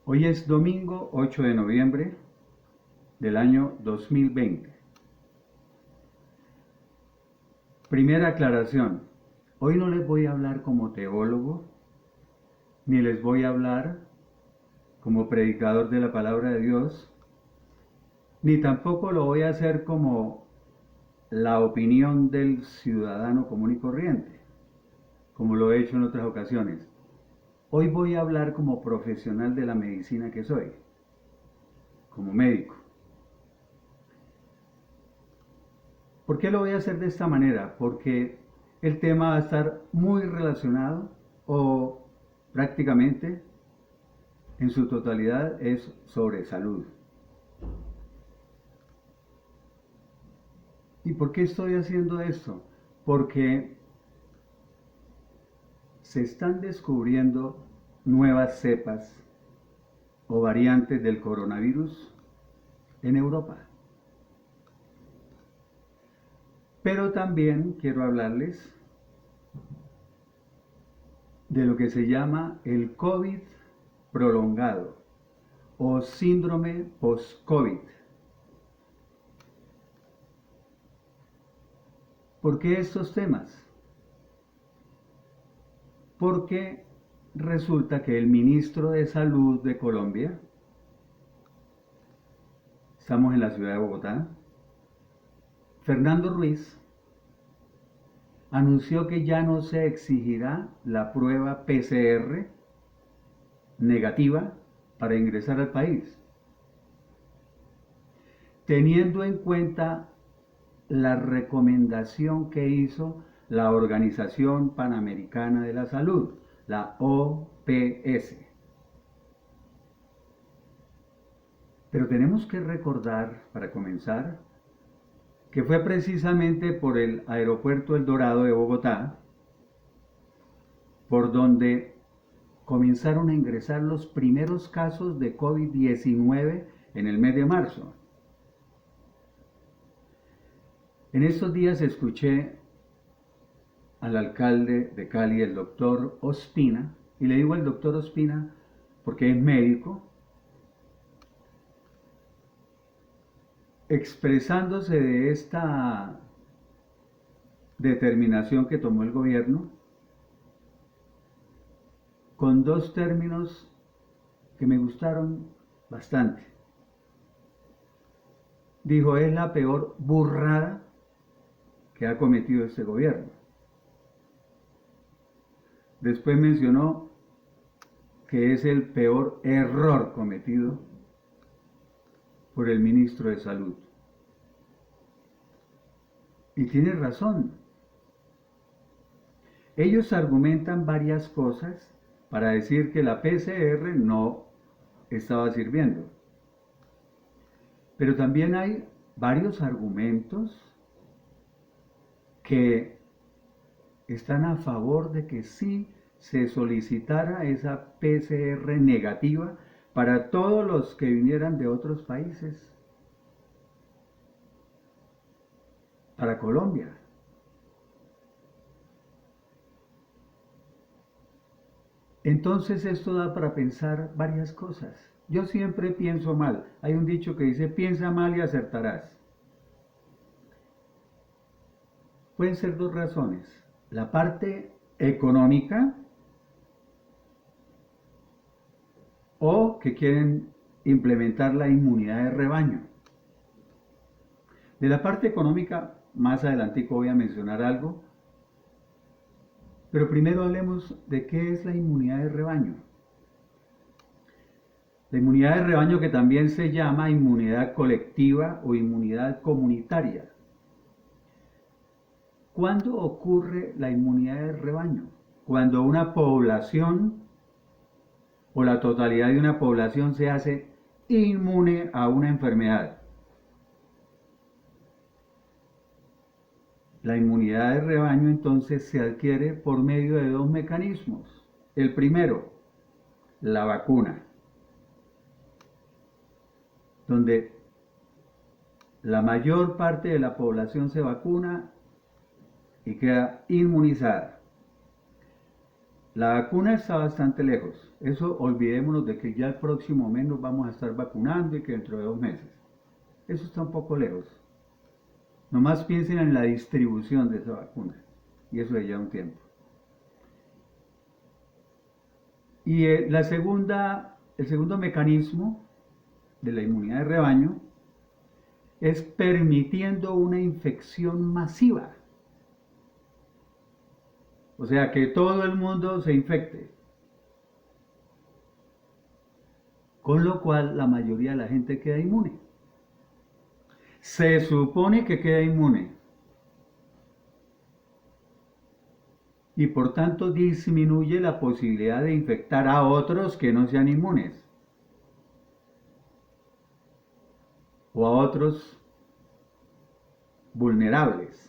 Hoy es domingo 8 de noviembre del año 2020. Primera aclaración. Hoy no les voy a hablar como teólogo, ni les voy a hablar como predicador de la palabra de Dios, ni tampoco lo voy a hacer como la opinión del ciudadano común y corriente, como lo he hecho en otras ocasiones. Hoy voy a hablar como profesional de la medicina que soy, como médico. ¿Por qué lo voy a hacer de esta manera? Porque el tema va a estar muy relacionado o prácticamente en su totalidad es sobre salud. ¿Y por qué estoy haciendo esto? Porque se están descubriendo nuevas cepas o variantes del coronavirus en Europa. Pero también quiero hablarles de lo que se llama el COVID prolongado o síndrome post-COVID. ¿Por qué estos temas? Porque resulta que el ministro de Salud de Colombia, estamos en la ciudad de Bogotá, Fernando Ruiz, anunció que ya no se exigirá la prueba PCR negativa para ingresar al país, teniendo en cuenta la recomendación que hizo la Organización Panamericana de la Salud, la OPS. Pero tenemos que recordar, para comenzar, que fue precisamente por el aeropuerto El Dorado de Bogotá, por donde comenzaron a ingresar los primeros casos de COVID-19 en el mes de marzo. En estos días escuché al alcalde de Cali, el doctor Ospina, y le digo al doctor Ospina porque es médico, expresándose de esta determinación que tomó el gobierno con dos términos que me gustaron bastante. Dijo, es la peor burrada que ha cometido este gobierno. Después mencionó que es el peor error cometido por el ministro de Salud. Y tiene razón. Ellos argumentan varias cosas para decir que la PCR no estaba sirviendo. Pero también hay varios argumentos que están a favor de que sí se solicitara esa PCR negativa para todos los que vinieran de otros países para Colombia. Entonces esto da para pensar varias cosas. Yo siempre pienso mal. Hay un dicho que dice, piensa mal y acertarás. Pueden ser dos razones. La parte económica o que quieren implementar la inmunidad de rebaño. De la parte económica, más adelantico voy a mencionar algo, pero primero hablemos de qué es la inmunidad de rebaño. La inmunidad de rebaño, que también se llama inmunidad colectiva o inmunidad comunitaria. ¿Cuándo ocurre la inmunidad de rebaño? Cuando una población o la totalidad de una población se hace inmune a una enfermedad. La inmunidad de rebaño entonces se adquiere por medio de dos mecanismos. El primero, la vacuna, donde la mayor parte de la población se vacuna y queda inmunizada. La vacuna está bastante lejos. Eso olvidémonos de que ya el próximo mes nos vamos a estar vacunando y que dentro de 2 meses. Eso está un poco lejos. Nomás piensen en la distribución de esa vacuna. Y eso de ya un tiempo. Y el segundo mecanismo de la inmunidad de rebaño es permitiendo una infección masiva. O sea, que todo el mundo se infecte. Con lo cual la mayoría de la gente queda inmune. Se supone que queda inmune. Y por tanto disminuye la posibilidad de infectar a otros que no sean inmunes. O a otros vulnerables.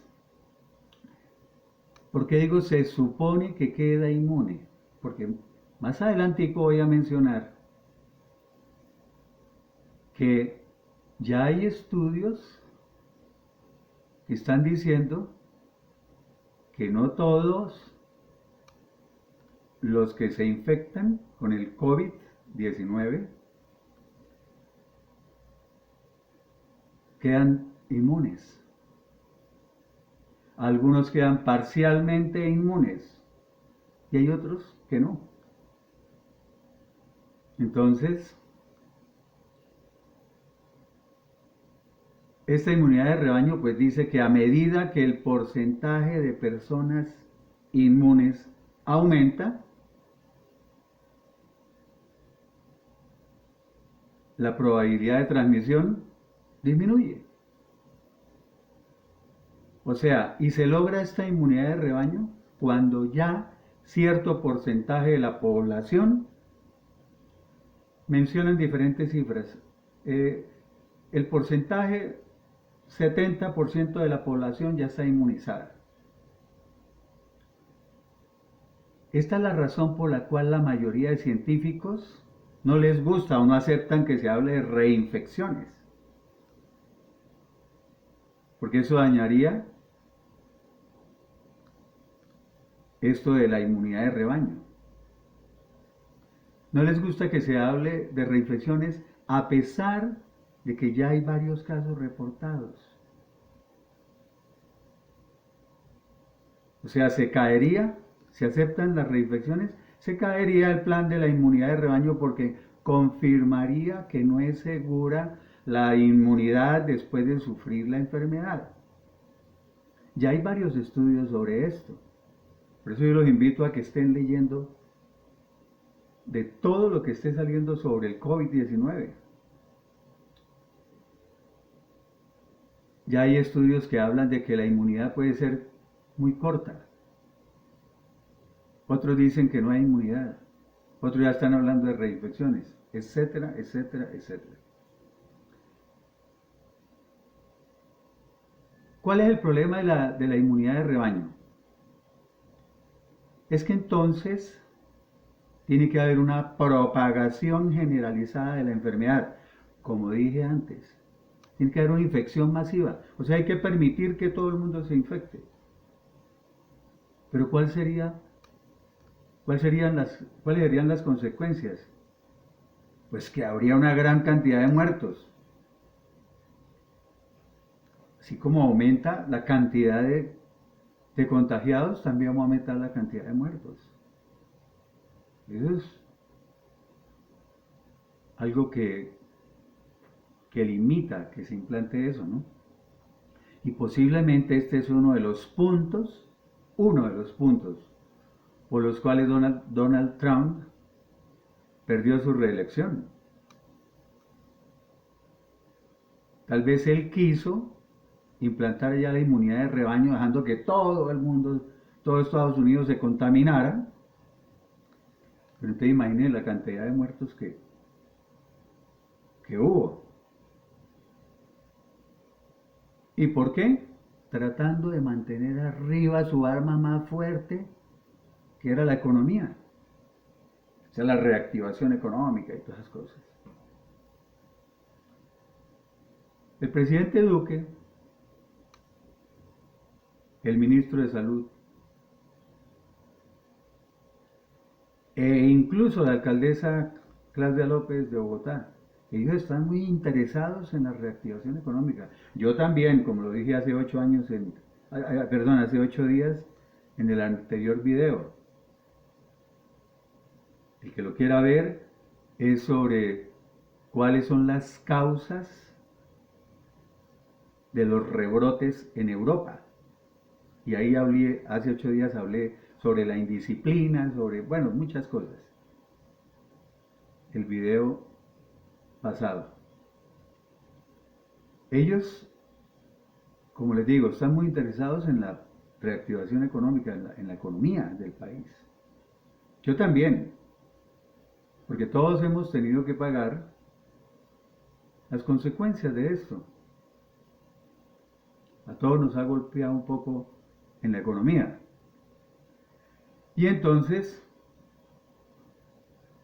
¿Por qué digo se supone que queda inmune? Porque más adelante voy a mencionar que ya hay estudios que están diciendo que no todos los que se infectan con el COVID-19 quedan inmunes. Algunos quedan parcialmente inmunes y hay otros que no. Entonces, esta inmunidad de rebaño pues dice que a medida que el porcentaje de personas inmunes aumenta, la probabilidad de transmisión disminuye. O sea, y se logra esta inmunidad de rebaño cuando ya cierto porcentaje de la población, mencionan diferentes cifras, el porcentaje 70% de la población ya está inmunizada. Esta es la razón por la cual la mayoría de científicos no les gusta o no aceptan que se hable de reinfecciones, porque eso dañaría esto de la inmunidad de rebaño. No les gusta que se hable de reinfecciones a pesar de que ya hay varios casos reportados. O sea, se caería, si aceptan las reinfecciones, se caería el plan de la inmunidad de rebaño porque confirmaría que no es segura la inmunidad después de sufrir la enfermedad. Ya hay varios estudios sobre esto. Por eso yo los invito a que estén leyendo de todo lo que esté saliendo sobre el COVID-19. Ya hay estudios que hablan de que la inmunidad puede ser muy corta. Otros dicen que no hay inmunidad. Otros ya están hablando de reinfecciones, etcétera, etcétera, etcétera. ¿Cuál es el problema de la inmunidad de rebaño? Es que entonces tiene que haber una propagación generalizada de la enfermedad, como dije antes. Tiene que haber una infección masiva. O sea, hay que permitir que todo el mundo se infecte. Pero ¿cuáles serían las consecuencias? Pues que habría una gran cantidad de muertos. Así como aumenta la cantidad de contagiados, también va a aumentar la cantidad de muertos. Eso es algo que limita que se implante eso, ¿no? Y posiblemente este es uno de los puntos por los cuales Donald Trump perdió su reelección. Tal vez él quiso implantar ya la inmunidad de rebaño, dejando que todo el mundo, todo Estados Unidos se contaminara. Pero entonces imaginen la cantidad de muertos que hubo. ¿Y por qué? Tratando de mantener arriba su arma más fuerte, que era la economía. O sea, la reactivación económica y todas esas cosas. El presidente Duque, el ministro de Salud, e incluso la alcaldesa Claudia López de Bogotá. Ellos están muy interesados en la reactivación económica. Yo también, como lo dije hace 8 años, perdón, hace 8 días en el anterior video. El que lo quiera ver es sobre cuáles son las causas de los rebrotes en Europa. Y ahí hablé, hace 8 días hablé sobre la indisciplina, sobre, bueno, muchas cosas. El video pasado. Ellos, como les digo, están muy interesados en la reactivación económica, en la economía del país. Yo también, porque todos hemos tenido que pagar las consecuencias de esto. A todos nos ha golpeado un poco en la economía. Y entonces,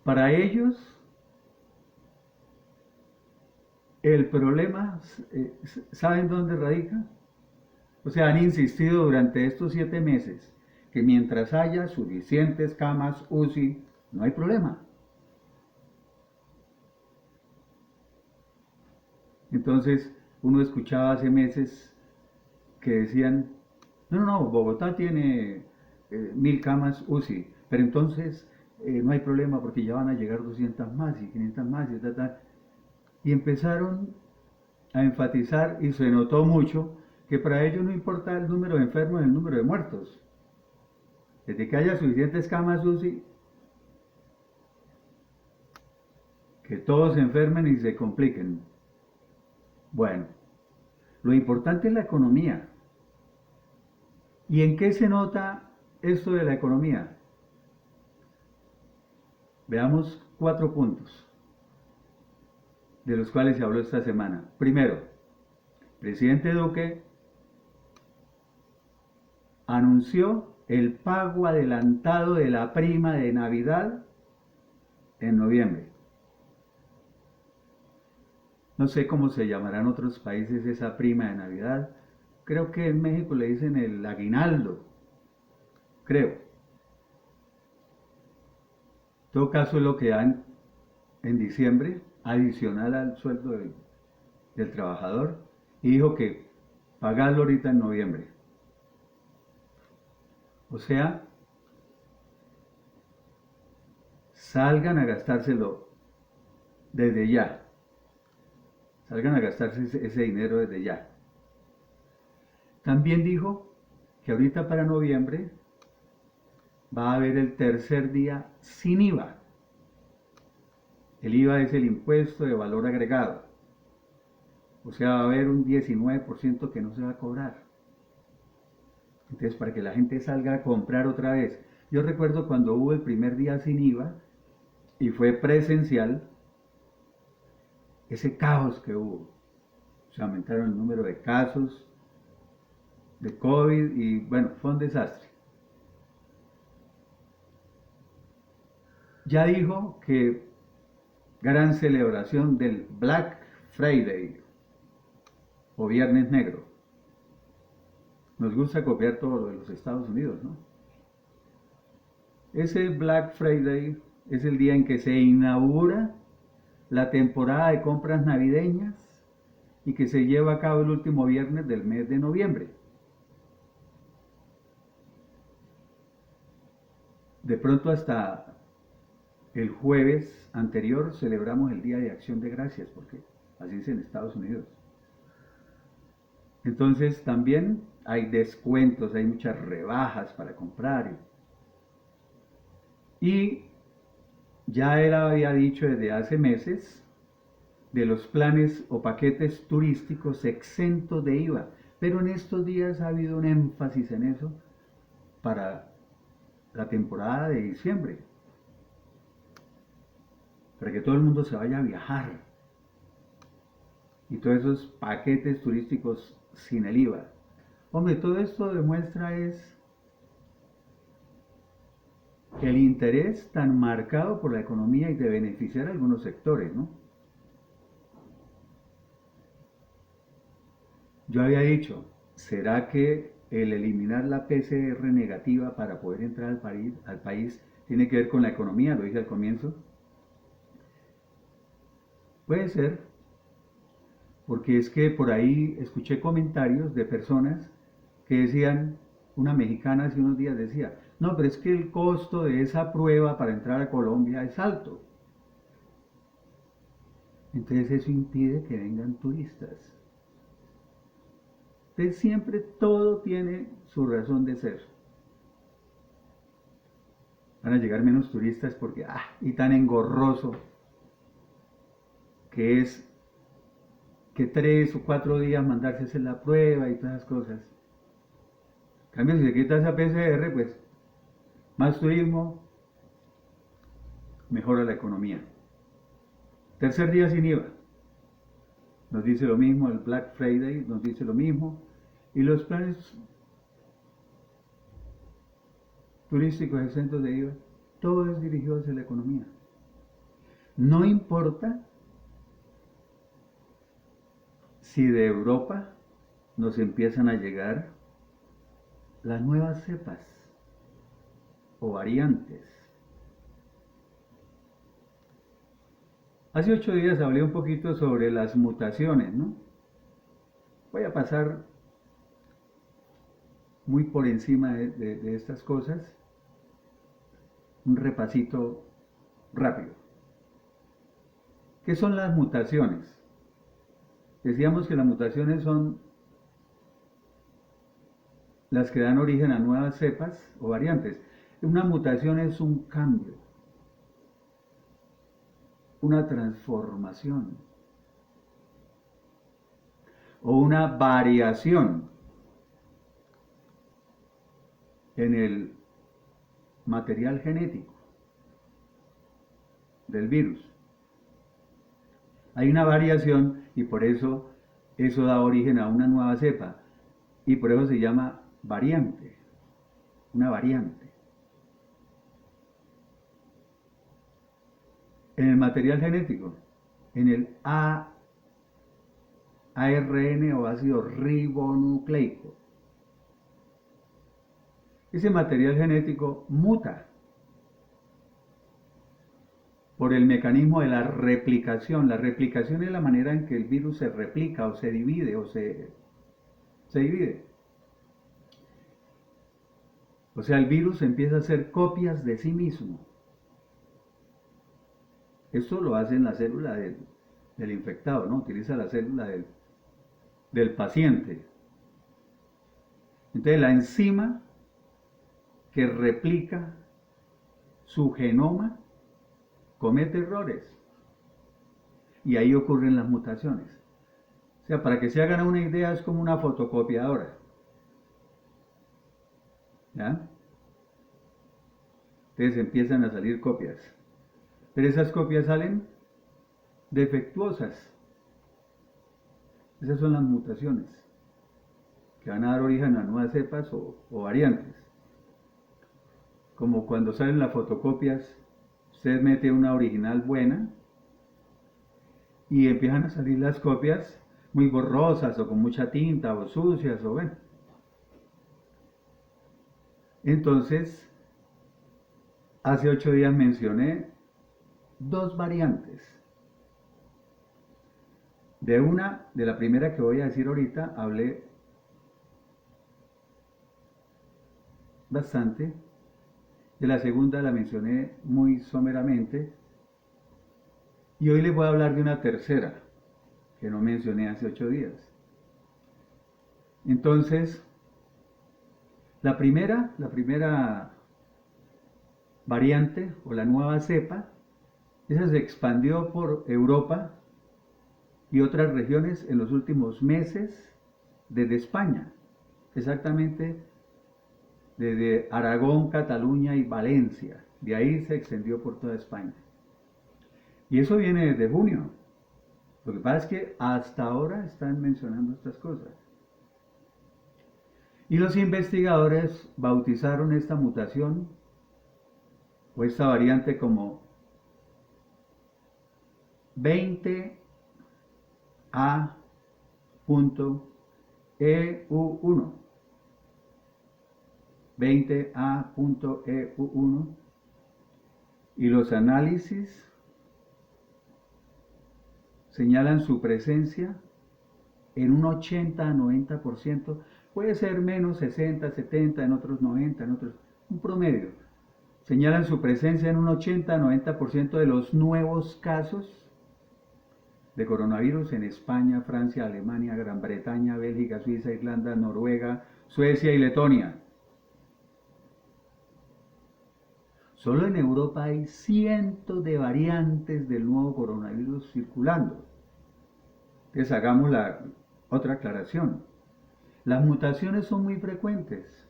para ellos, el problema, ¿saben dónde radica? O sea, han insistido durante estos 7 meses que mientras haya suficientes camas UCI, no hay problema. Entonces, uno escuchaba hace meses que decían, no, Bogotá tiene 1000 camas UCI, pero entonces no hay problema porque ya van a llegar 200 más y 500 más y tal. Y empezaron a enfatizar y se notó mucho que para ellos no importa el número de enfermos, el número de muertos. Desde que haya suficientes camas UCI, que todos se enfermen y se compliquen. Bueno, lo importante es la economía. ¿Y en qué se nota esto de la economía? Veamos 4 puntos de los cuales se habló esta semana. Primero, presidente Duque anunció el pago adelantado de la prima de Navidad en noviembre. No sé cómo se llamará en otros países esa prima de Navidad. Creo que en México le dicen el aguinaldo. Creo. En todo caso es lo que dan en diciembre, adicional al sueldo del trabajador. Y dijo que pagarlo ahorita en noviembre. O sea, salgan a gastárselo desde ya. Salgan a gastarse ese dinero desde ya. También dijo que ahorita para noviembre va a haber el tercer día sin IVA. El IVA es el impuesto de valor agregado. O sea, va a haber un 19% que no se va a cobrar. Entonces, para que la gente salga a comprar otra vez. Yo recuerdo cuando hubo el primer día sin IVA y fue presencial, ese caos que hubo. Se aumentaron el número de casos de COVID y bueno, fue un desastre. Ya dijo que gran celebración del Black Friday o Viernes Negro. Nos gusta copiar todo lo de los Estados Unidos, ¿no? Ese Black Friday es el día en que se inaugura la temporada de compras navideñas y que se lleva a cabo el último viernes del mes de noviembre. De pronto hasta el jueves anterior celebramos el Día de Acción de Gracias, porque así es en Estados Unidos. Entonces también hay descuentos, hay muchas rebajas para comprar. Y ya él había dicho desde hace meses de los planes o paquetes turísticos exentos de IVA, pero en estos días ha habido un énfasis en eso para la temporada de diciembre, para que todo el mundo se vaya a viajar y todos esos paquetes turísticos sin el IVA. Hombre, todo esto demuestra es el interés tan marcado por la economía y de beneficiar a algunos sectores, ¿no? Yo había dicho, ¿será que el eliminar la PCR negativa para poder entrar al país tiene que ver con la economía, lo dije al comienzo. Puede ser, porque es que por ahí escuché comentarios de personas que decían, una mexicana hace unos días decía, no, pero es que el costo de esa prueba para entrar a Colombia es alto. Entonces eso impide que vengan turistas. Entonces siempre todo tiene su razón de ser. Van a llegar menos turistas porque, y tan engorroso que es que 3 o 4 días mandarse a hacer la prueba y todas esas cosas. En cambio, si se quita esa PCR, pues más turismo, mejora la economía. Tercer día sin IVA. Nos dice lo mismo, el Black Friday nos dice lo mismo. Y los planes turísticos exentos de IVA, todo es dirigido hacia la economía. No importa si de Europa nos empiezan a llegar las nuevas cepas o variantes. Hace 8 días hablé un poquito sobre las mutaciones, ¿no? Voy a pasar muy por encima de estas cosas, un repasito rápido. ¿Qué son las mutaciones? Decíamos que las mutaciones son las que dan origen a nuevas cepas o variantes. Una mutación es un cambio, una transformación o una variación en el material genético del virus. Hay una variación y por eso da origen a una nueva cepa y por eso se llama variante, una variante. En el material genético, en el ARN o ácido ribonucleico, ese material genético muta por el mecanismo de la replicación. La replicación es la manera en que el virus se replica o se divide se divide. O sea, el virus empieza a hacer copias de sí mismo. Esto lo hace en la célula del infectado, ¿no? Utiliza la célula del paciente. Entonces la enzima que replica su genoma comete errores y ahí ocurren las mutaciones. O sea, para que se hagan una idea, es como una fotocopiadora. ¿Ya? Entonces empiezan a salir copias. Pero esas copias salen defectuosas. Esas son las mutaciones que van a dar origen a nuevas cepas o variantes. Como cuando salen las fotocopias, usted mete una original buena y empiezan a salir las copias muy borrosas o con mucha tinta o sucias o bueno. Entonces, hace 8 días mencioné 2 variantes. De la primera que voy a decir ahorita, hablé bastante. De la segunda la mencioné muy someramente. Y hoy les voy a hablar de una tercera, que no mencioné hace 8 días. Entonces, la primera variante o la nueva cepa, esa se expandió por Europa y otras regiones en los últimos meses desde España, exactamente desde Aragón, Cataluña y Valencia. De ahí se extendió por toda España. Y eso viene desde junio. Lo que pasa es que hasta ahora están mencionando estas cosas. Y los investigadores bautizaron esta mutación o esta variante como 20A.EU1. 20A.EU1 y los análisis señalan su presencia en un 80 a 90%, puede ser menos 60, 70, en otros 90, en otros, un promedio. Señalan su presencia en un 80 a 90% de los nuevos casos de coronavirus en España, Francia, Alemania, Gran Bretaña, Bélgica, Suiza, Irlanda, Noruega, Suecia y Letonia. Solo en Europa hay cientos de variantes del nuevo coronavirus circulando. Entonces hagamos la otra aclaración. Las mutaciones son muy frecuentes.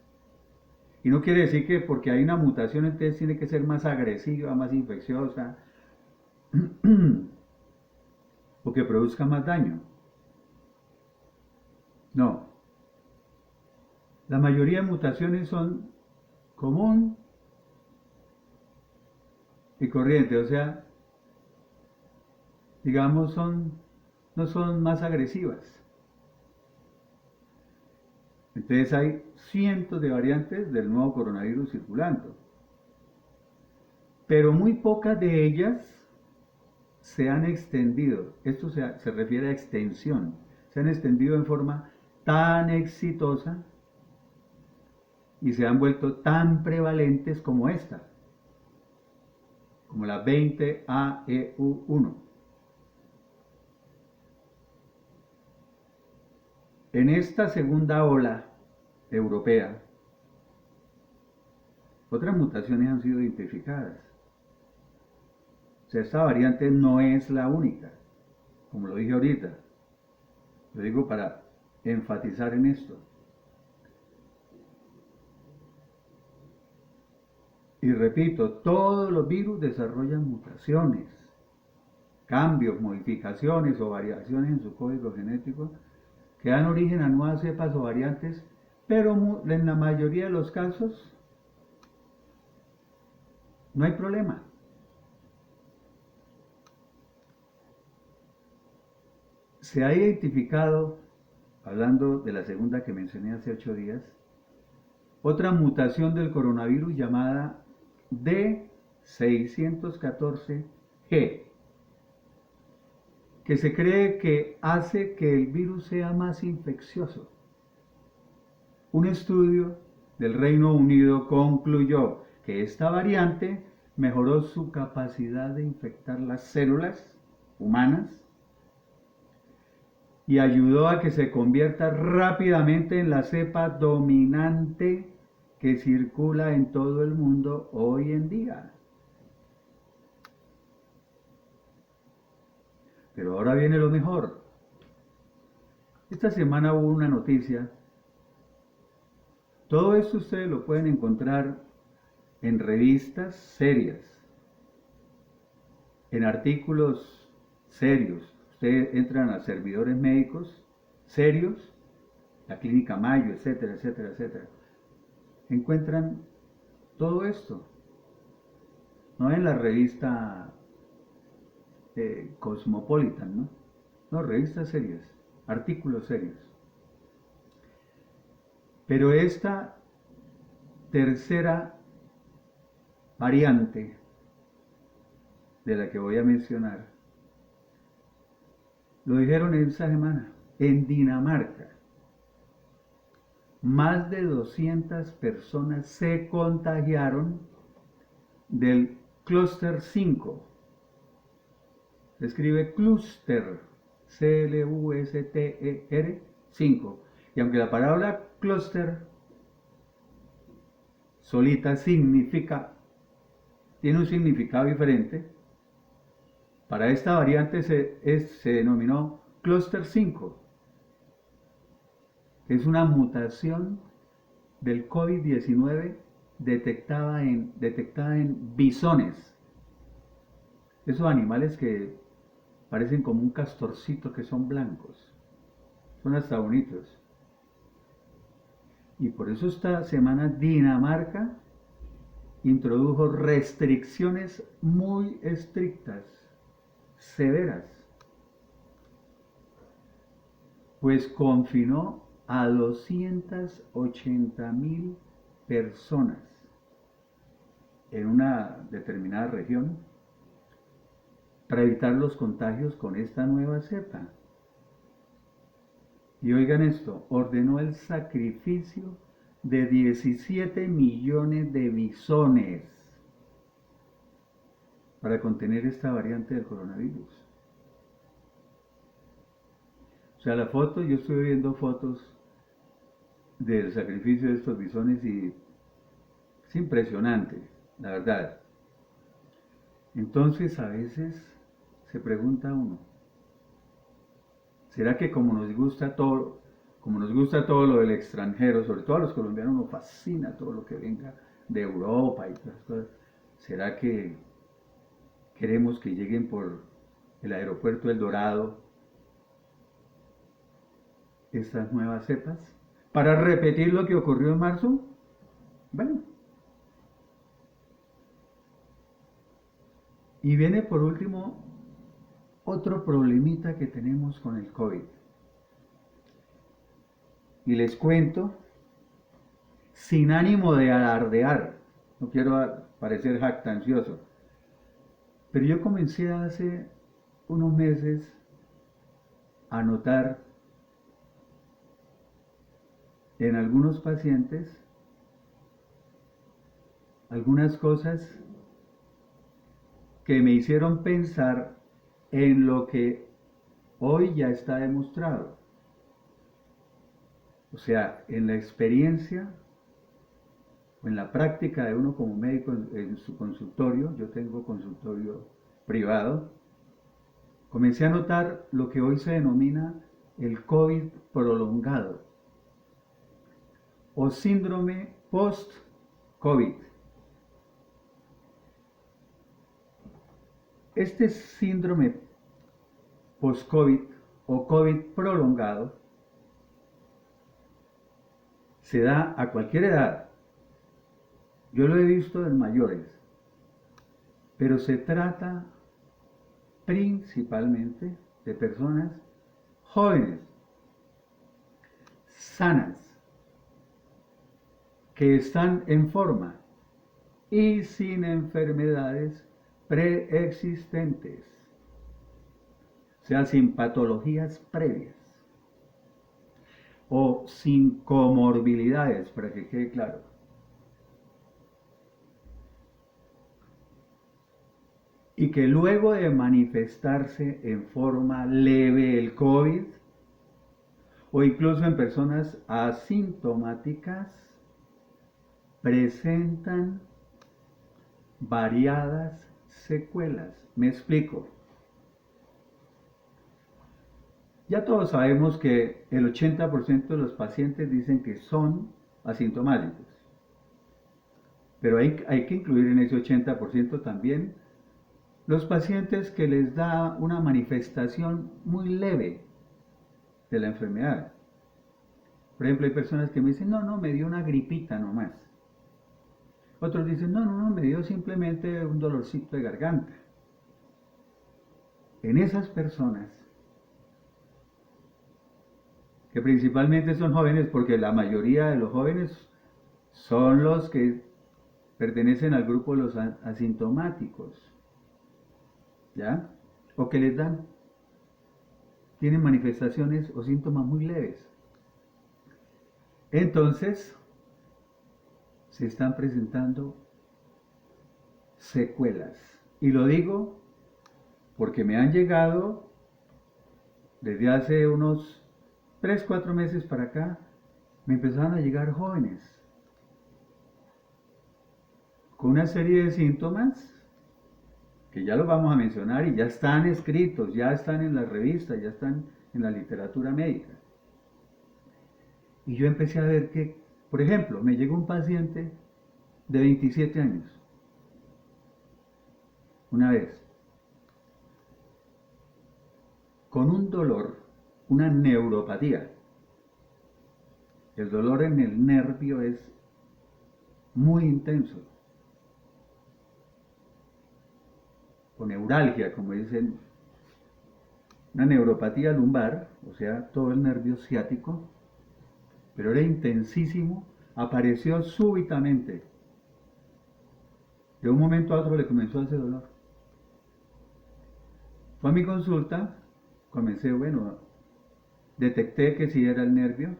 Y no quiere decir que porque hay una mutación entonces tiene que ser más agresiva, más infecciosa o que produzca más daño. No. La mayoría de mutaciones son común y corriente, o sea, digamos, no son más agresivas. Entonces hay cientos de variantes del nuevo coronavirus circulando, pero muy pocas de ellas se han extendido. Esto se refiere a extensión. Se han extendido en forma tan exitosa y se han vuelto tan prevalentes como esta, como la 20AEU1. En esta segunda ola europea, otras mutaciones han sido identificadas. O sea, esta variante no es la única, como lo dije ahorita. Lo digo para enfatizar en esto. Y repito, todos los virus desarrollan mutaciones, cambios, modificaciones o variaciones en su código genético que dan origen a nuevas cepas o variantes, pero en la mayoría de los casos no hay problema. Se ha identificado, hablando de la segunda que mencioné hace 8 días, otra mutación del coronavirus llamada D614G, que se cree que hace que el virus sea más infeccioso. Un estudio del Reino Unido concluyó que esta variante mejoró su capacidad de infectar las células humanas y ayudó a que se convierta rápidamente en la cepa dominante que circula en todo el mundo hoy en día. Pero ahora viene lo mejor. Esta semana hubo una noticia. Todo esto ustedes lo pueden encontrar en revistas serias, en artículos serios. Ustedes entran a servidores médicos serios, la Clínica Mayo, etcétera, etcétera, etcétera. Encuentran todo esto. No en la revista Cosmopolitan, ¿no? No, revistas serias, artículos serios. Pero esta tercera variante de la que voy a mencionar, lo dijeron en esta semana, en Dinamarca, más de 200 personas se contagiaron del clúster 5. Se escribe clúster, C-L-U-S-T-E-R 5. Y aunque la palabra clúster solita tiene un significado diferente, para esta variante se denominó clúster 5. Es una mutación del COVID-19 detectada en bisones. Esos animales que parecen como un castorcito, que son blancos. Son hasta bonitos. Y por eso esta semana Dinamarca introdujo restricciones muy estrictas, severas, pues confinó a 280,000 personas en una determinada región para evitar los contagios con esta nueva cepa. Y oigan esto, ordenó el sacrificio de 17 millones de bisones para contener esta variante del coronavirus. O sea, la foto, yo estoy viendo fotos del sacrificio de estos bisones y es impresionante, la verdad. Entonces a veces se pregunta uno, ¿será que como nos gusta todo lo del extranjero, sobre todo a los colombianos nos fascina todo lo que venga de Europa y todas las cosas, ¿será que queremos que lleguen por el aeropuerto El Dorado estas nuevas cepas para repetir lo que ocurrió en marzo? Bueno. Y viene por último otro problemita que tenemos con el COVID. Y les cuento, sin ánimo de alardear, no quiero parecer jactancioso, pero yo comencé hace unos meses a notar en algunos pacientes algunas cosas que me hicieron pensar en lo que hoy ya está demostrado. O sea, en la experiencia o en la práctica de uno como médico en su consultorio, yo tengo consultorio privado, comencé a notar lo que hoy se denomina el COVID prolongado o síndrome post-COVID. Este síndrome post-COVID o COVID prolongado se da a cualquier edad. Yo lo he visto en mayores, pero se trata principalmente de personas jóvenes, sanas, que están en forma y sin enfermedades preexistentes, o sea, sin patologías previas o sin comorbilidades, para que quede claro. Y que luego de manifestarse en forma leve el COVID, o incluso en personas asintomáticas, presentan variadas secuelas. Me explico. Ya todos sabemos que el 80% de los pacientes dicen que son asintomáticos. Pero hay que incluir en ese 80% también los pacientes que les da una manifestación muy leve de la enfermedad. Por ejemplo, hay personas que me dicen, no, me dio una gripita nomás. Otros dicen, no, me dio simplemente un dolorcito de garganta. En esas personas, que principalmente son jóvenes, porque la mayoría de los jóvenes son los que pertenecen al grupo de los asintomáticos, ¿ya? O que les dan, tienen manifestaciones o síntomas muy leves. Entonces, se están presentando secuelas. Y lo digo porque me han llegado desde hace unos 3, 4 meses para acá, me empezaron a llegar jóvenes con una serie de síntomas que ya los vamos a mencionar y ya están escritos, ya están en las revistas, ya están en la literatura médica. Y yo empecé a ver que, por ejemplo, me llegó un paciente de 27 años, una vez, con un dolor, una neuropatía. El dolor en el nervio es muy intenso, o neuralgia, como dicen, una neuropatía lumbar, o sea, todo el nervio ciático, pero era intensísimo, apareció súbitamente. De un momento a otro le comenzó a hacer dolor. Fue a mi consulta, bueno, detecté que sí era el nervio,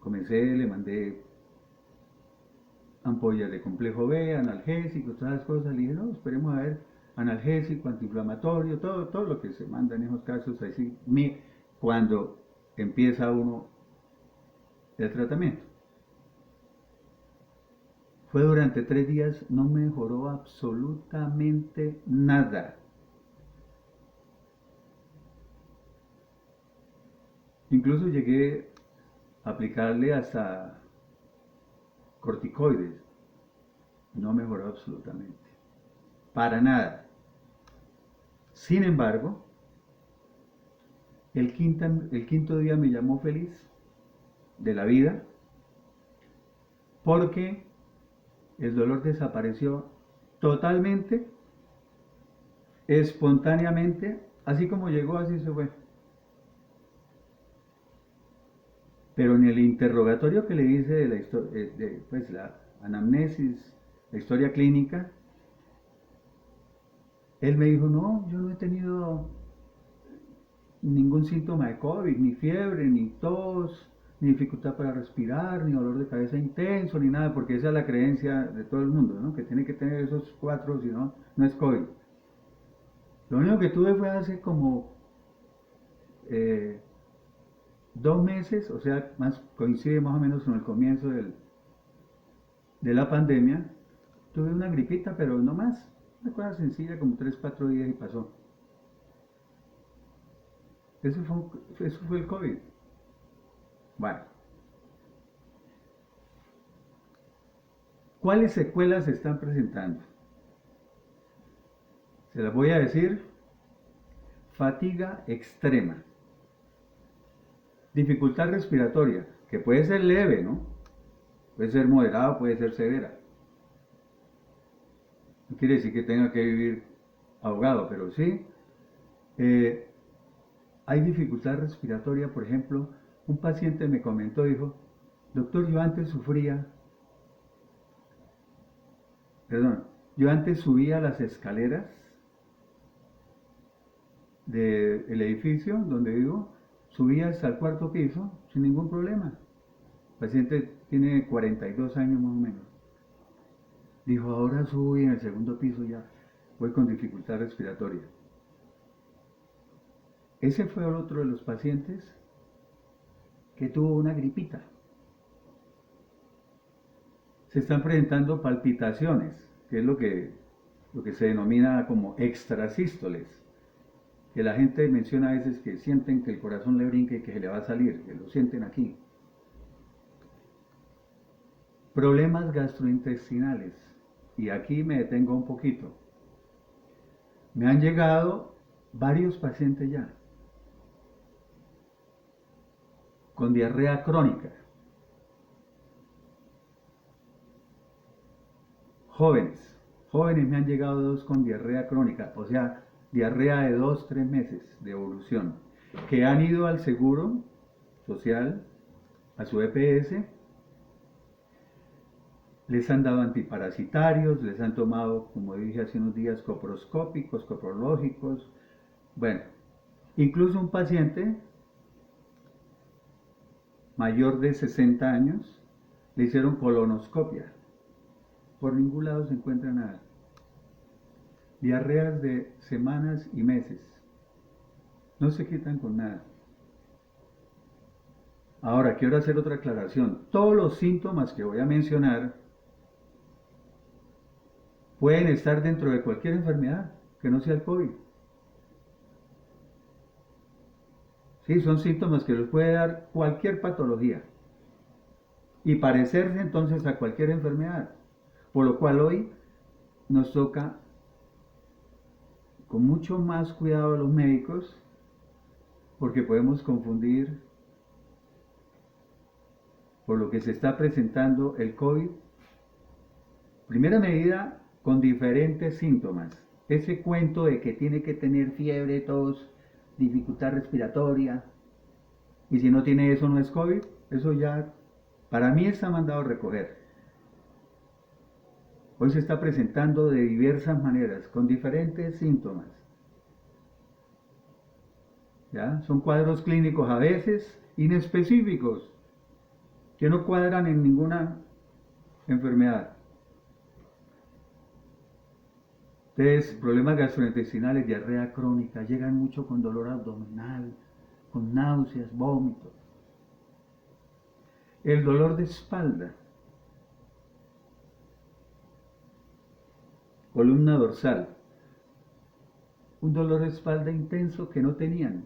le mandé ampollas de complejo B, analgésicos, todas las cosas. Le dije, no, esperemos a ver, analgésico, antiinflamatorio, todo lo que se manda en esos casos, así, cuando empieza uno el tratamiento. Fue durante 3 días, no mejoró absolutamente nada. Incluso llegué a aplicarle hasta corticoides. No mejoró absolutamente. Para nada. Sin embargo, el quinto día me llamó feliz de la vida porque el dolor desapareció totalmente, espontáneamente, así como llegó, así se fue. Pero en el interrogatorio que le hice de la historia, pues la anamnesis, la historia clínica, él me dijo, no, yo no he tenido ningún síntoma de COVID, ni fiebre, ni tos, ni dificultad para respirar, ni dolor de cabeza intenso, ni nada, porque esa es la creencia de todo el mundo, ¿no? Que tiene que tener esos 4, si no, no es COVID. Lo único que tuve fue hace como 2 meses, o sea, coincide más o menos con el comienzo de la pandemia, tuve una gripita, pero no más, una cosa sencilla, como 3, 4 días y pasó. Eso fue el COVID. Bueno, ¿cuáles secuelas se están presentando? Se las voy a decir. Fatiga extrema. Dificultad respiratoria, que puede ser leve, ¿no? Puede ser moderada, puede ser severa. No quiere decir que tenga que vivir ahogado, pero sí. Hay dificultad respiratoria, por ejemplo, un paciente me comentó, dijo, doctor, yo antes subía las escaleras del edificio donde vivo, subía hasta el 4.º piso sin ningún problema. El paciente tiene 42 años más o menos. Dijo, ahora subo y en el 2.º piso ya voy con dificultad respiratoria. Ese fue otro de los pacientes que tuvo una gripita. Se están presentando palpitaciones, que es lo que se denomina como extrasístoles, que la gente menciona a veces que sienten que el corazón le brinca y que se le va a salir, que lo sienten aquí. Problemas gastrointestinales, y aquí me detengo un poquito. Me han llegado varios pacientes ya con diarrea crónica. Jóvenes me han llegado 2 con diarrea crónica, o sea, diarrea de 2, 3 meses de evolución, que han ido al seguro social, a su EPS, les han dado antiparasitarios, les han tomado, como dije hace unos días, coproscópicos, coprológicos. Bueno, incluso un paciente mayor de 60 años le hicieron colonoscopia. Por ningún lado se encuentra nada. Diarreas de semanas y meses. No se quitan con nada. Ahora, quiero hacer otra aclaración. Todos los síntomas que voy a mencionar pueden estar dentro de cualquier enfermedad que no sea el COVID. Sí, son síntomas que los puede dar cualquier patología y parecerse entonces a cualquier enfermedad. Por lo cual hoy nos toca con mucho más cuidado a los médicos, porque podemos confundir por lo que se está presentando el COVID. Primera medida, con diferentes síntomas. Ese cuento de que tiene que tener fiebre, tos, dificultad respiratoria, y si no tiene eso no es COVID, eso ya para mí está mandado a recoger. Hoy se está presentando de diversas maneras, con diferentes síntomas. ¿Ya? Son cuadros clínicos a veces inespecíficos, que no cuadran en ninguna enfermedad. Entonces, problemas gastrointestinales, diarrea crónica, llegan mucho con dolor abdominal, con náuseas, vómitos. El dolor de espalda, columna dorsal, un dolor de espalda intenso que no tenían.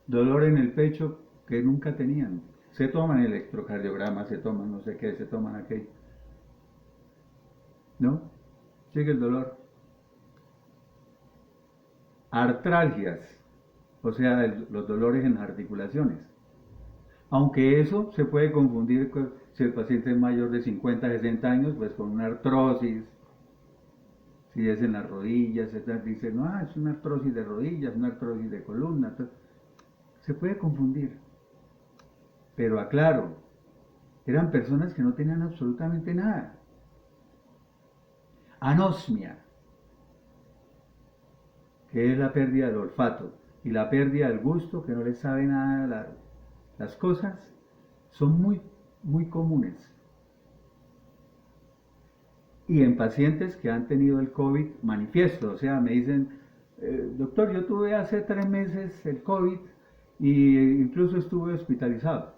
Dolor en el pecho que nunca tenían. Se toman electrocardiograma, se toman no sé qué, se toman aquello. ¿No? Sigue el dolor. Artralgias, o sea, los dolores en las articulaciones. Aunque eso se puede confundir si el paciente es mayor de 50, 60 años, pues con una artrosis. Si es en las rodillas, dicen, no, es una artrosis de rodillas, una artrosis de columna. Se puede confundir. Pero aclaro, eran personas que no tenían absolutamente nada. Anosmia, que es la pérdida del olfato y la pérdida del gusto, que no les sabe nada las cosas, son muy comunes. Y en pacientes que han tenido el COVID manifiesto, o sea, me dicen, doctor, yo tuve hace 3 meses el COVID y incluso estuve hospitalizado.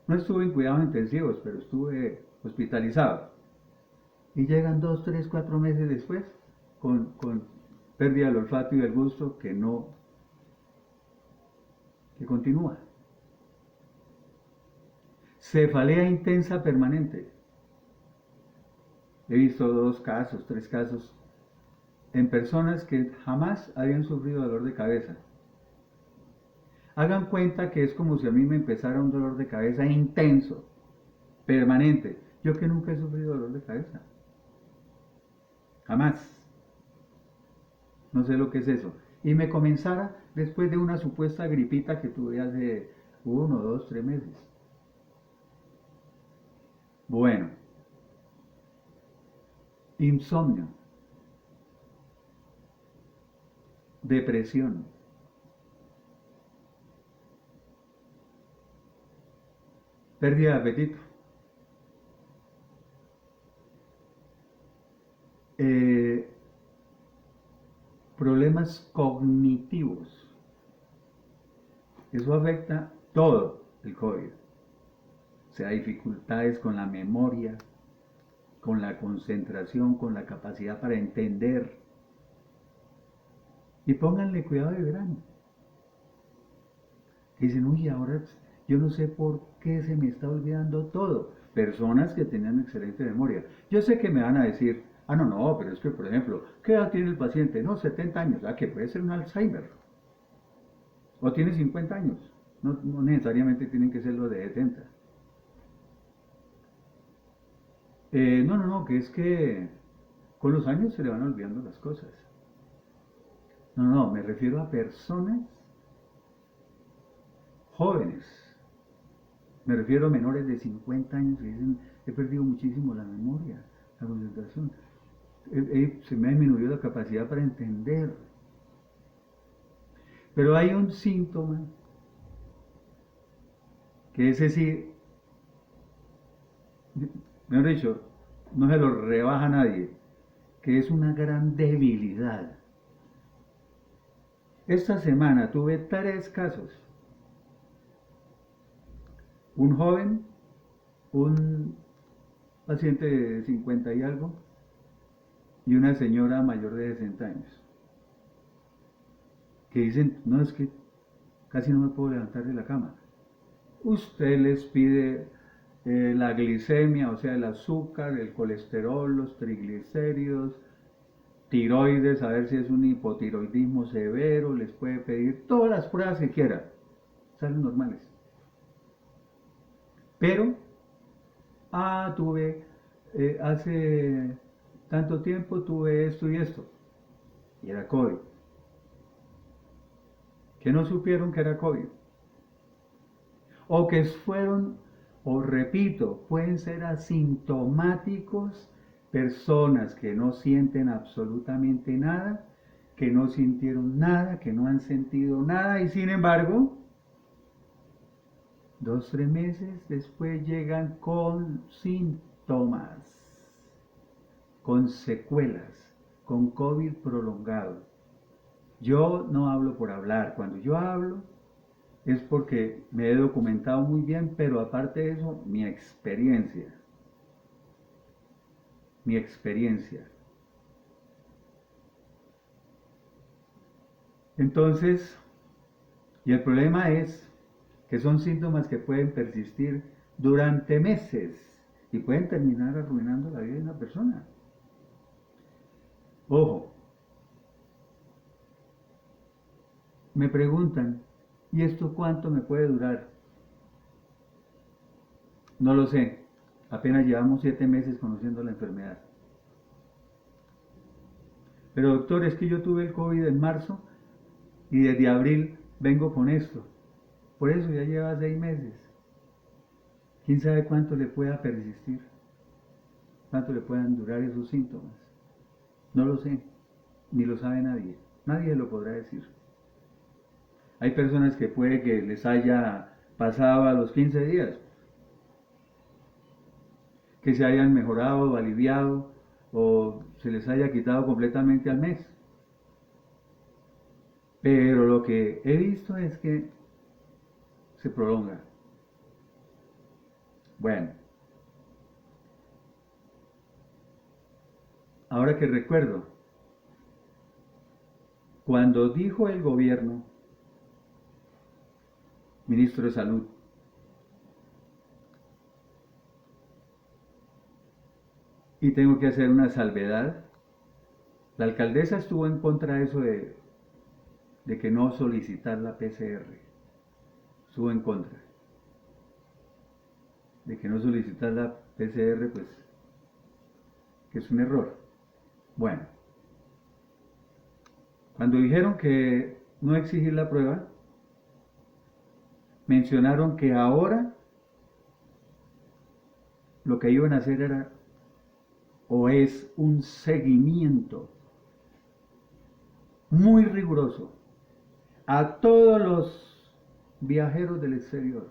No estuve en cuidados intensivos, pero estuve hospitalizado. Y llegan 2, 3, 4 meses después con pérdida del olfato y del gusto que continúa. Cefalea intensa permanente. He visto 2 casos, 3 casos en personas que jamás habían sufrido dolor de cabeza. Hagan cuenta que es como si a mí me empezara un dolor de cabeza intenso, permanente. Yo que nunca he sufrido dolor de cabeza. Jamás. No sé lo que es eso. Y me comenzara después de una supuesta gripita que tuve hace 1, 2, 3 meses. Bueno, insomnio, depresión, pérdida de apetito, eh, problemas cognitivos. Eso afecta todo el COVID. O sea, dificultades con la memoria, con la concentración, con la capacidad para entender. Y pónganle cuidado de verano. Dicen, uy, ahora yo no sé por qué se me está olvidando todo. Personas que tenían excelente memoria. Yo sé que me van a decir, ah, no, pero es que, por ejemplo, ¿qué edad tiene el paciente? No, 70 años. Ah, que puede ser un Alzheimer. O tiene 50 años. No necesariamente tienen que ser los de 70. No, que es que con los años se le van olvidando las cosas. No, me refiero a personas jóvenes. Me refiero a menores de 50 años que dicen, he perdido muchísimo la memoria, la concentración. Se me ha disminuido la capacidad para entender. Pero hay un síntoma que ese sí, mejor dicho, no se lo rebaja a nadie, que es una gran debilidad. Esta semana tuve 3 casos. Un joven, un paciente de 50 y algo, y una señora mayor de 60 años, que dicen, no, es que casi no me puedo levantar de la cama. Usted les pide la glicemia, o sea, el azúcar, el colesterol, los triglicéridos, tiroides, a ver si es un hipotiroidismo severo, les puede pedir todas las pruebas que quiera, salen normales. Pero, tuve, hace tanto tiempo tuve esto y esto, y era COVID. Que no supieron que era COVID. O que fueron Os repito, pueden ser asintomáticos, personas que no sienten absolutamente nada, que no sintieron nada, que no han sentido nada y sin embargo, 2, 3 meses después llegan con síntomas, con secuelas, con COVID prolongado. Yo no hablo por hablar, cuando yo hablo es porque me he documentado muy bien, pero aparte de eso, mi experiencia. Mi experiencia. Entonces, y el problema es que son síntomas que pueden persistir durante meses y pueden terminar arruinando la vida de una persona. Ojo, me preguntan, ¿y esto cuánto me puede durar? No lo sé. Apenas llevamos 7 meses conociendo la enfermedad. Pero doctor, es que yo tuve el COVID en marzo y desde abril vengo con esto. Por eso ya lleva 6 meses. ¿Quién sabe cuánto le pueda persistir? ¿Cuánto le puedan durar esos síntomas? No lo sé, ni lo sabe nadie. Nadie lo podrá decir. Hay personas que puede que les haya pasado a los 15 días, que se hayan mejorado o aliviado o se les haya quitado completamente al mes. Pero lo que he visto es que se prolonga. Bueno, ahora que recuerdo, cuando dijo el gobierno, ministro de Salud, y tengo que hacer una salvedad, la alcaldesa estuvo en contra de eso de que no solicitar la PCR. Estuvo en contra de que no solicitar la PCR, pues que es un error. Bueno, cuando dijeron que no exigir la prueba, mencionaron que ahora lo que iban a hacer era o es un seguimiento muy riguroso a todos los viajeros del exterior.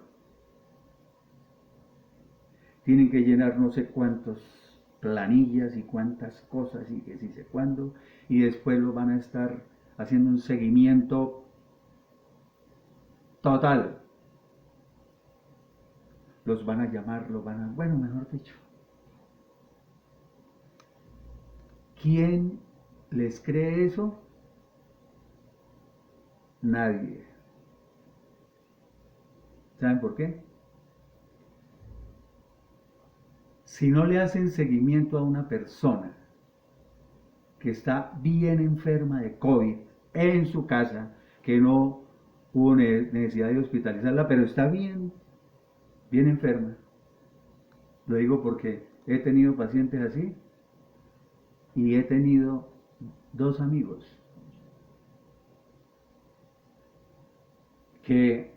Tienen que llenar no sé cuántas planillas y cuántas cosas y que sí sé cuándo, y después lo van a estar haciendo un seguimiento total. Los van a llamar, bueno, mejor dicho. ¿Quién les cree eso? Nadie. ¿Saben por qué? Si no le hacen seguimiento a una persona que está bien enferma de COVID en su casa, que no hubo necesidad de hospitalizarla, pero está bien, bien enferma. Lo digo porque he tenido pacientes así y he tenido 2 amigos que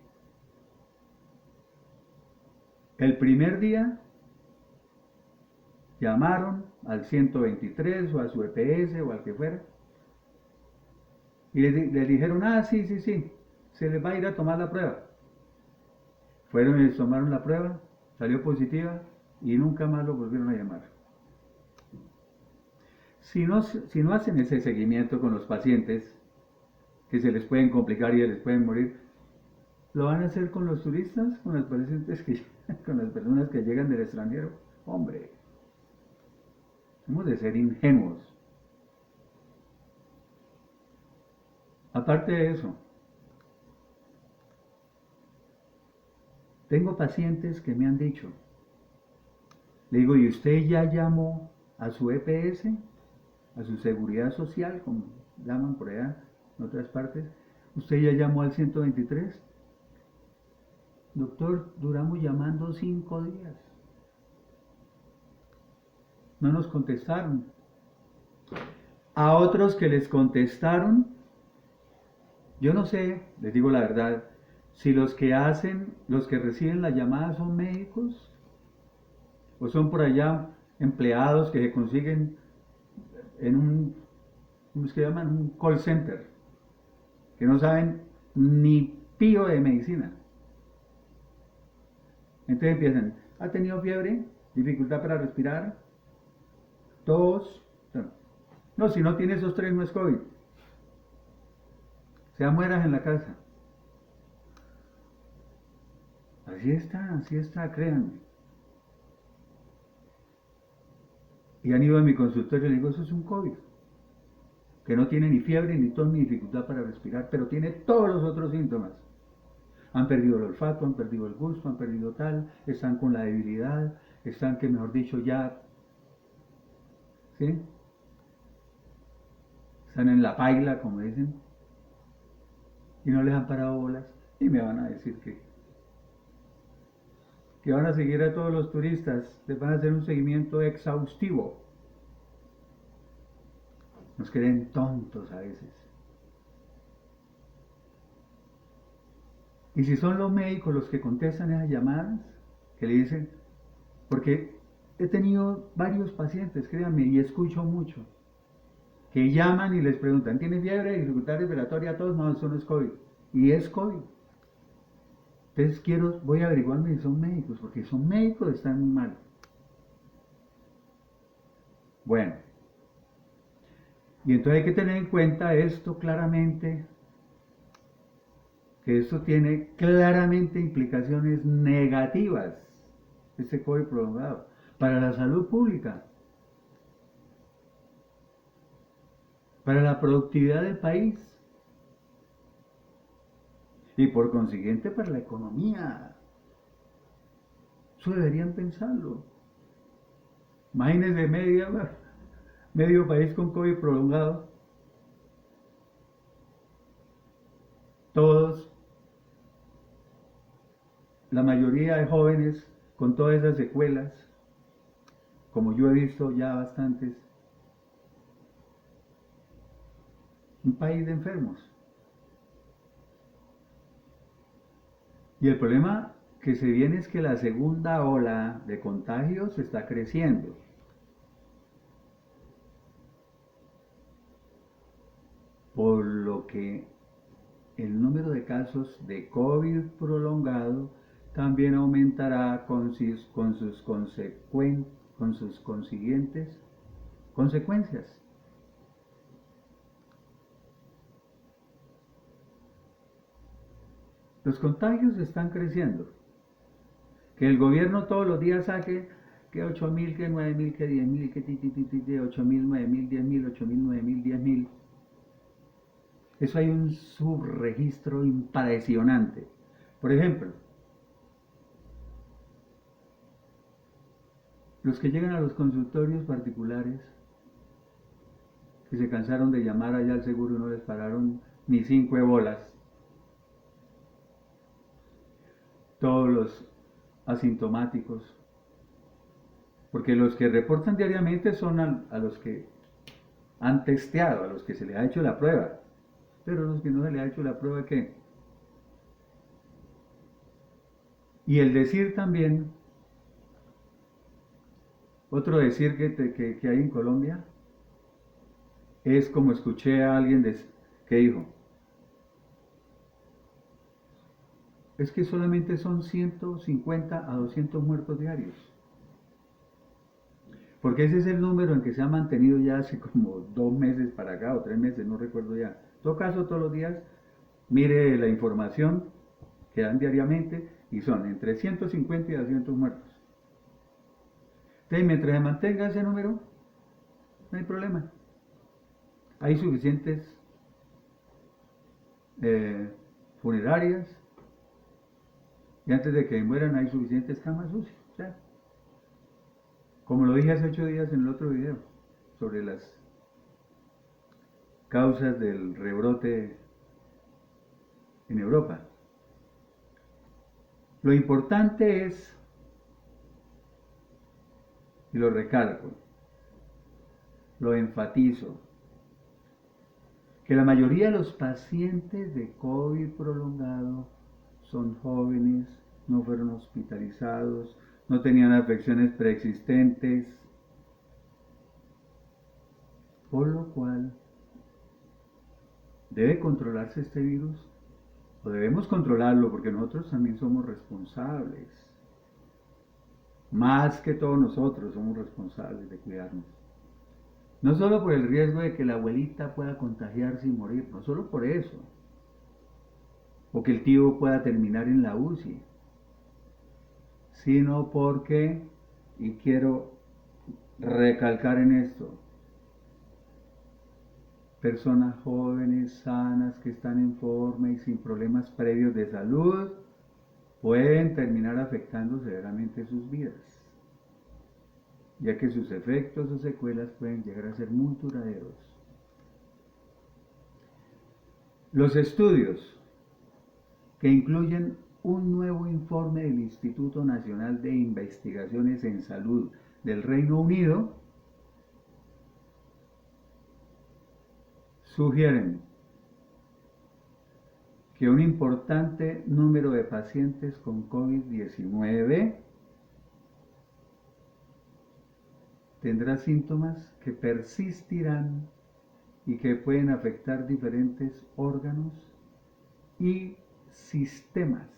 el primer día llamaron al 123 o a su EPS o al que fuera y le dijeron, sí, se les va a ir a tomar la prueba. Fueron y les tomaron la prueba, salió positiva y nunca más lo volvieron a llamar. Si no hacen ese seguimiento con los pacientes, que se les pueden complicar y se les pueden morir, lo van a hacer con los turistas, con los pacientes con las personas que llegan del extranjero. Hombre, hemos de ser ingenuos. Aparte de eso, tengo pacientes que me han dicho, le digo, ¿y usted ya llamó a su EPS, a su seguridad social, como llaman por allá en otras partes? ¿Usted ya llamó al 123? Doctor, duramos llamando 5 días. No nos contestaron. A otros que les contestaron, yo no sé, les digo la verdad, si los que reciben la llamada son médicos o son por allá empleados que se consiguen en un, ¿cómo es que llaman? Un call center, que no saben ni pío de medicina. Entonces empiezan, ¿ha tenido fiebre? ¿Dificultad para respirar? ¿Tos? No, si no tiene esos tres no es COVID. Sea mueras en la casa. Así está, créanme. Y han ido a mi consultorio y le digo, eso es un COVID. Que no tiene ni fiebre, ni tos, ni dificultad para respirar, pero tiene todos los otros síntomas. Han perdido el olfato, han perdido el gusto, han perdido tal, están con la debilidad, están que mejor dicho ya, ¿sí? Están en la paila, como dicen, y no les han parado bolas, y me van a decir que van a seguir a todos los turistas, les van a hacer un seguimiento exhaustivo. Nos creen tontos a veces. Y si son los médicos los que contestan esas llamadas, que le dicen, porque he tenido varios pacientes, créanme, y escucho mucho, que llaman y les preguntan, ¿tiene fiebre, dificultad respiratoria, todos? No, eso no es COVID. Y es COVID. Entonces voy a averiguarme si son médicos, porque si son médicos están muy mal. Bueno, y entonces hay que tener en cuenta esto claramente, que esto tiene claramente implicaciones negativas, este COVID prolongado, para la salud pública, para la productividad del país y por consiguiente para la economía. Eso deberían pensarlo. Imagínense medio país con COVID prolongado, todos, la mayoría de jóvenes con todas esas secuelas, como yo he visto ya bastantes, un país de enfermos. Y el problema que se viene es que la segunda ola de contagios está creciendo. Por lo que el número de casos de COVID prolongado también aumentará con sus consiguientes consecuencias. Los contagios están creciendo. Que el gobierno todos los días saque que 8.000, que 9.000, que 10.000, que 8.000, 9.000, 10.000, 8.000, 9.000, 10.000. Eso hay un subregistro impresionante. Por ejemplo, los que llegan a los consultorios particulares, que se cansaron de llamar allá al seguro y no les pararon ni 5 bolas. Todos los asintomáticos, porque los que reportan diariamente son a los que han testeado, a los que se les ha hecho la prueba, pero los que no se les ha hecho la prueba, ¿qué? Y el decir también, otro decir que hay en Colombia, es como escuché a alguien que dijo, es que solamente son 150 a 200 muertos diarios. Porque ese es el número en que se ha mantenido ya hace como 2 meses para acá o 3 meses, no recuerdo ya. En todo caso, todos los días, mire la información que dan diariamente y son entre 150 y 200 muertos. Entonces, mientras se mantenga ese número, no hay problema. Hay suficientes funerarias y antes de que mueran hay suficientes camas UCI. ¿Ya? Como lo dije hace 8 días en el otro video sobre las causas del rebrote en Europa. Lo importante es, y lo recalco, lo enfatizo, que la mayoría de los pacientes de COVID prolongado son jóvenes, no fueron hospitalizados, no tenían afecciones preexistentes, por lo cual debe controlarse este virus, o debemos controlarlo porque nosotros también somos responsables. Más que todos nosotros somos responsables de cuidarnos. No solo por el riesgo de que la abuelita pueda contagiarse y morir, no solo por eso, o que el tío pueda terminar en la UCI, sino porque, y quiero recalcar en esto, personas jóvenes, sanas, que están en forma y sin problemas previos de salud, pueden terminar afectando severamente sus vidas, ya que sus efectos o secuelas pueden llegar a ser muy duraderos. Los estudios que incluyen un nuevo informe del Instituto Nacional de Investigaciones en Salud del Reino Unido sugieren que un importante número de pacientes con COVID-19 tendrá síntomas que persistirán y que pueden afectar diferentes órganos y sistemas.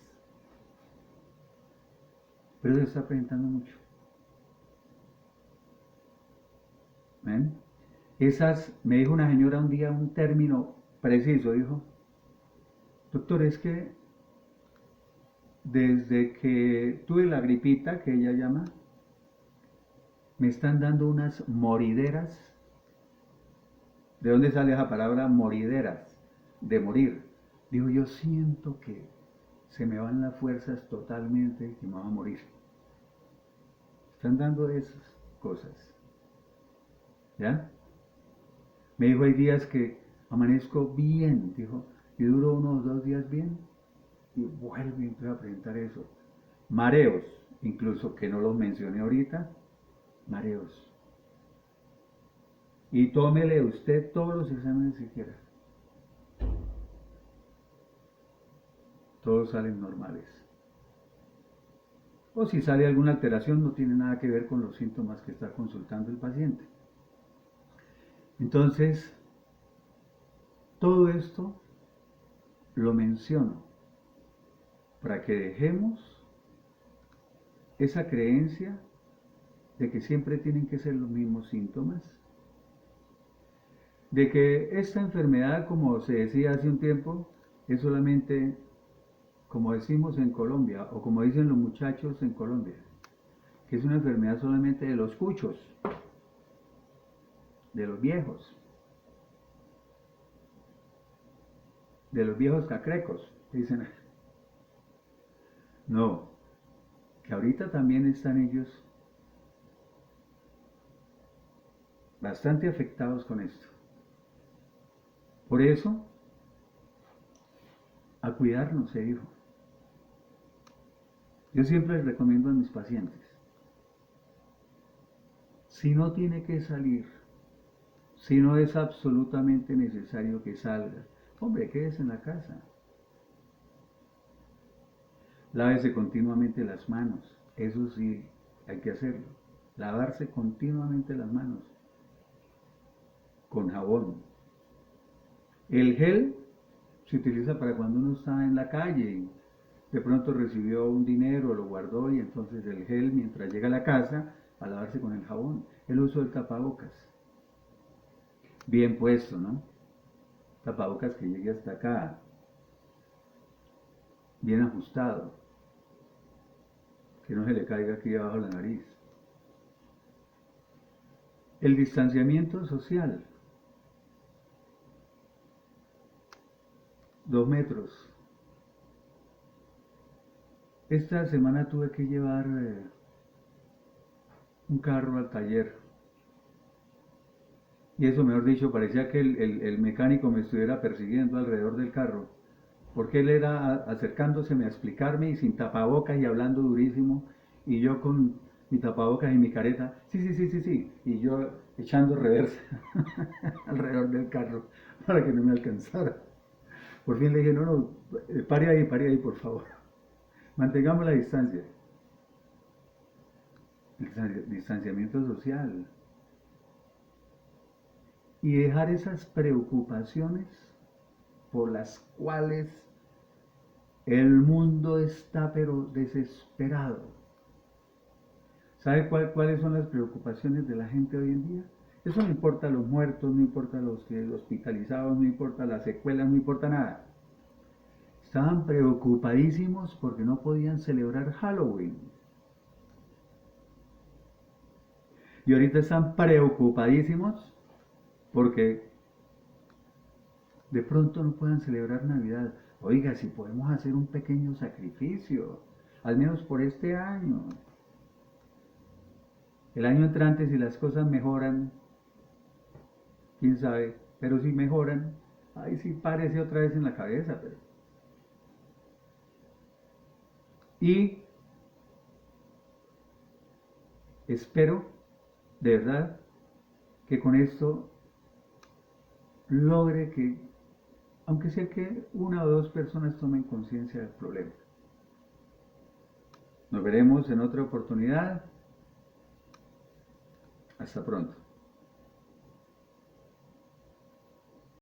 Pero se está presentando mucho. ¿Ven? Me dijo una señora un día un término preciso, dijo, doctor, es que desde que tuve la gripita, que ella llama, me están dando unas morideras. ¿De dónde sale esa palabra morideras? De morir. Digo, yo siento que se me van las fuerzas totalmente y que me voy a morir. Están dando esas cosas. ¿Ya? Me dijo, hay días que amanezco bien, dijo, y duro unos 2 días bien, y vuelvo y empiezo a presentar eso. Mareos, incluso que no los mencioné ahorita, mareos. Y tómele usted todos los exámenes que quiera. Todos salen normales. O si sale alguna alteración, no tiene nada que ver con los síntomas que está consultando el paciente. Entonces, todo esto lo menciono para que dejemos esa creencia de que siempre tienen que ser los mismos síntomas, de que esta enfermedad, como se decía hace un tiempo, es solamente, como decimos en Colombia, o como dicen los muchachos en Colombia, que es una enfermedad solamente de los cuchos, de los viejos cacrecos, dicen. No, que ahorita también están ellos bastante afectados con esto. Por eso, a cuidarnos, se dijo. Yo siempre les recomiendo a mis pacientes, si no tiene que salir, si no es absolutamente necesario que salga, hombre, quédese en la casa. Lávese continuamente las manos, eso sí, hay que hacerlo. Lavarse continuamente las manos con jabón. El gel se utiliza para cuando uno está en la calle y de pronto recibió un dinero, lo guardó y entonces el gel mientras llega a la casa a lavarse con el jabón. El uso del tapabocas. Bien puesto, ¿no? Tapabocas que llegue hasta acá. Bien ajustado. Que no se le caiga aquí abajo la nariz. El distanciamiento social. 2 metros. Esta semana tuve que llevar un carro al taller. Y eso, mejor dicho, parecía que el mecánico me estuviera persiguiendo alrededor del carro. Porque él era acercándoseme a explicarme y sin tapabocas y hablando durísimo. Y yo con mi tapabocas y mi careta, sí. Y yo echando reversa alrededor del carro para que no me alcanzara. Por fin le dije, no, pare ahí, por favor. Mantengamos la distancia, el distanciamiento social y dejar esas preocupaciones por las cuales el mundo está pero desesperado. ¿Sabe cuáles son las preocupaciones de la gente hoy en día? Eso no importa los muertos, no importa los hospitalizados, no importa las secuelas, no importa nada. Estaban preocupadísimos porque no podían celebrar Halloween. Y ahorita están preocupadísimos porque de pronto no puedan celebrar Navidad. Oiga, si podemos hacer un pequeño sacrificio, al menos por este año. El año entrante, si las cosas mejoran, quién sabe, pero si mejoran, ahí sí parece otra vez en la cabeza. Y espero, de verdad, que con esto logre que, aunque sea que una o dos personas tomen conciencia del problema. Nos veremos en otra oportunidad. Hasta pronto.